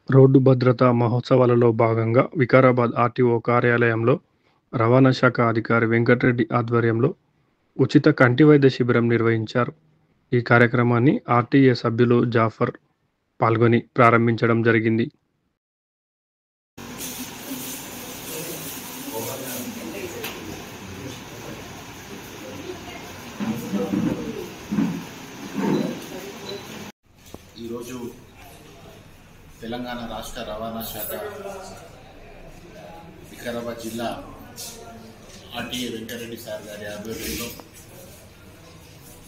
Road భద్రతా మహోత్సవాలలో భాగంగా Vikarabad RTO కార్యాలయంలో రవాణా శాఖ అధికారి వెంకటరెడ్డి ఆధ్వర్యంలో ఉచిత కంటి వైద్య శిబిరం నిర్వహించారు. ఈ కార్యక్రమాన్ని ఆర్టీఏ సభ్యులు జాఫర్ పాల్గొని ప్రారంభించడం జరిగింది. ఈరోజు తెలంగాణ రాష్ట్ర రవాణా శాఖ వికారాబాద్ జిల్లా ఆర్టీఏ వెంకటరెడ్డి సార్ గారి ఆధ్వర్యంలో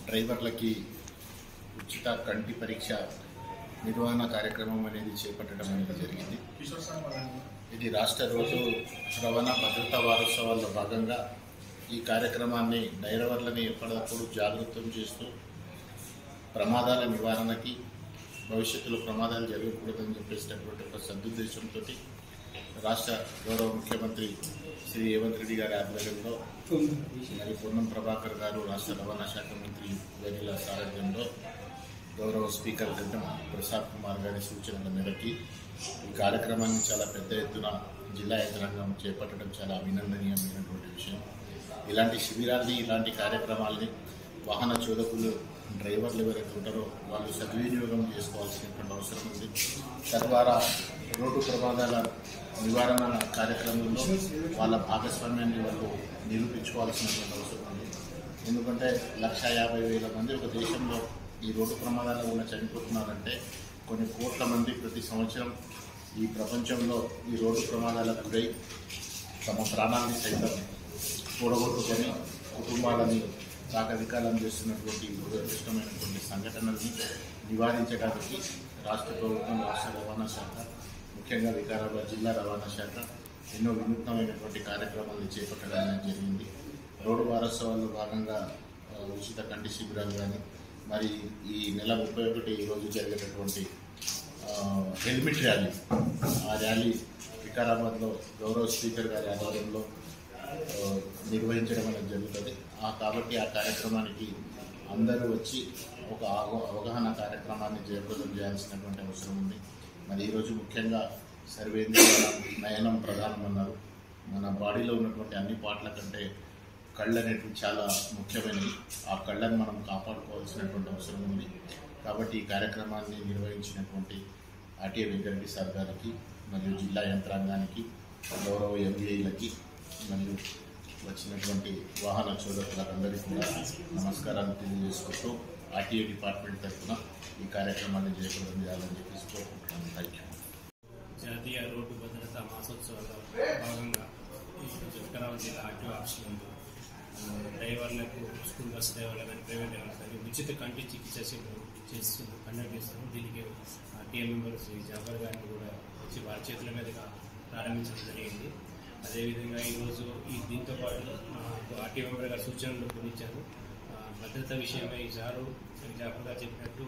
డ్రైవర్లకి ఉచిత కంటి పరీక్ష నిర్వహణ కార్యక్రమం అనేది చేపట్టడం అనేది జరిగింది. ఇది రాష్ట్ర రోజు రవాణా భద్రతా వారోత్సవాల్లో భాగంగా ఈ కార్యక్రమాన్ని డ్రైవర్లని ఎప్పటికప్పుడు జాగృతం చేస్తూ ప్రమాదాల నివారణకి, భవిష్యత్తులో ప్రమాదాలు జరగకూడదని చెప్పేసినటువంటి ఒక సదుద్దేశంతో రాష్ట్ర గౌరవ ముఖ్యమంత్రి శ్రీ రేవంత్ రెడ్డి గారి ఆధ్వర్యంలో మరి పొన్నం ప్రభాకర్ గారు రాష్ట్ర రవాణా శాఖ మంత్రి వేదిల సారథ్యంలో గౌరవ స్పీకర్ గడ్డం ప్రసాద్ కుమార్ గారి సూచనల మేరకి ఈ కార్యక్రమాన్ని చాలా పెద్ద ఎత్తున జిల్లా యంత్రాంగం చేపట్టడం చాలా అభినందనీయమైనటువంటి విషయం. ఇలాంటి శిబిరాల్ని, ఇలాంటి కార్యక్రమాల్ని వాహన చోదకులు, డ్రైవర్లు ఎవరైతే ఉంటారో వాళ్ళు సద్వినియోగం చేసుకోవాల్సినటువంటి అవసరం ఉంది. తద్వారా రోడ్డు ప్రమాదాల నివారణ కార్యక్రమంలో వాళ్ళ భాగస్వామ్యాన్ని వాళ్ళు నిరూపించుకోవాల్సినటువంటి అవసరం ఉంది. ఎందుకంటే 150,000 మంది ఒక దేశంలో ఈ రోడ్డు ప్రమాదాల వల్ల చనిపోతున్నారంటే కొన్ని కోట్ల మంది ప్రతి సంవత్సరం ఈ ప్రపంచంలో ఈ రోడ్డు ప్రమాదాలకు గురై తమ ప్రాణాన్ని సైతం కూడగొట్టుకొని కుటుంబాలని సాకధికారం చేస్తున్నటువంటి దురదృష్టమైనటువంటి సంఘటనల్ని నివారించడానికి రాష్ట్ర ప్రభుత్వం, రాష్ట్ర రవాణా శాఖ, ముఖ్యంగా వికారాబాద్ జిల్లా రవాణా శాఖ ఎన్నో వినూత్నమైనటువంటి కార్యక్రమాలను చేపట్టడం జరిగింది. రోడ్డు వారోత్సవాల్లో భాగంగా ఉచిత కంటి శిబిరాలు కానీ, మరి ఈ నెల 31 రోజు జరిగేటటువంటి హెల్మెట్ ర్యాలీ, ఆ ర్యాలీ వికారాబాద్లో గౌరవ స్పీకర్ గారి ఆధ్వర్యంలో నిర్వహించడం అనేది జరుగుతుంది. కాబట్టి ఆ కార్యక్రమానికి అందరూ వచ్చి ఒక అవగాహన కార్యక్రమాన్ని జయప్రదం చేయాల్సినటువంటి అవసరం ఉంది. మరి ఈరోజు ముఖ్యంగా సర్వేంద్రియ నయనం ప్రధానం అన్నారు. మన బాడీలో ఉన్నటువంటి అన్ని పార్ట్ల కంటే కళ్ళు అనేవి చాలా ముఖ్యమైనవి. ఆ కళ్ళని మనం కాపాడుకోవాల్సినటువంటి అవసరం ఉంది. కాబట్టి ఈ కార్యక్రమాన్ని నిర్వహించినటువంటి ఆర్టీఏ వెంకటరెడ్డి సార్ గారికి మరియు జిల్లా యంత్రాంగానికి, గౌరవ ఎంబీఐలకి మరియు వచ్చినటువంటి వాహన చోదకులందరికీ కూడా నమస్కారాలు తెలియజేసుకుంటూ ఆర్టీఏ డిపార్ట్మెంట్ తరఫున ఈ కార్యక్రమాన్ని జయప్రదం చేయాలని చెప్పేసి కోరుకుంటున్నాను. Thank you. జాతీయ రోడ్డు భద్రతా మాసోత్సవాల్లో భాగంగా వికారాబాద్ జిల్లా ఆర్టీఓ ఆఫీస్ నందు డ్రైవర్లకు, స్కూల్ బస్ డ్రైవర్లు కానీ, ప్రైవేట్ డ్రైవర్లు కానీ ఉచిత కంటి చికిత్స కండక్ట్ చేస్తాము. దీనికి ఆర్టీఏ మెంబర్ శ్రీ జాఫర్ గారిని కూడా వచ్చి వారి చేతుల మీదుగా ప్రారంభించడం జరిగింది. అదేవిధంగా ఈరోజు దీంతో పాటు ఆర్టీఏ మెంబర్ గారి సూచనలు పొందించారు. భద్రత విషయమై సారు జాఫర్ గారు చెప్పినట్టు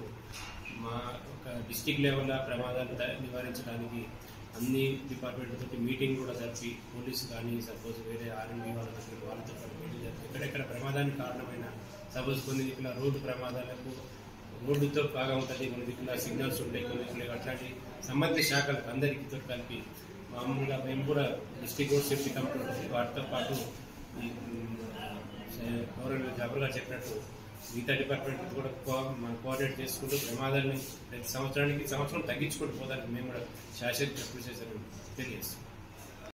మా ఒక డిస్టిక్ లెవెల్లో ప్రమాదాలు నివారించడానికి అన్ని డిపార్ట్మెంట్లతో మీటింగ్ కూడా జరిపి, పోలీసు కానీ సపోజ్ వేరే ఆర్ఎంబీ వాళ్ళతో పాటు మీటింగ్ జరిపి ఎక్కడెక్కడ ప్రమాదానికి కారణమైన సపోజ్ కొన్ని దిక్కుల రోడ్డు ప్రమాదాలకు రోడ్డుతో బాగా ఉంటుంది, కొన్ని దిక్కుల సిగ్నల్స్ ఉంటాయి, కొన్ని దిక్కులు అట్లాంటి సంబంధిత శాఖలకు అందరికీతో కలిపి మామూలుగా మేము కూడా డిస్ట్రిక్ట్ రోడ్ సేఫ్టీ కమిటీ ఉంటుంది. వాటితో పాటు ఈ గౌరవ జాబర్ గారు చెప్పినట్టు మిగతా డిపార్ట్మెంట్ కూడా మనం కోఆర్డినేట్ చేసుకుంటూ ప్రమాదాలని ప్రతి సంవత్సరం తగ్గించుకుంటూ పోదానికి మేము కూడా శాశ్వత కృషి చేశారని తెలియజేస్తాం.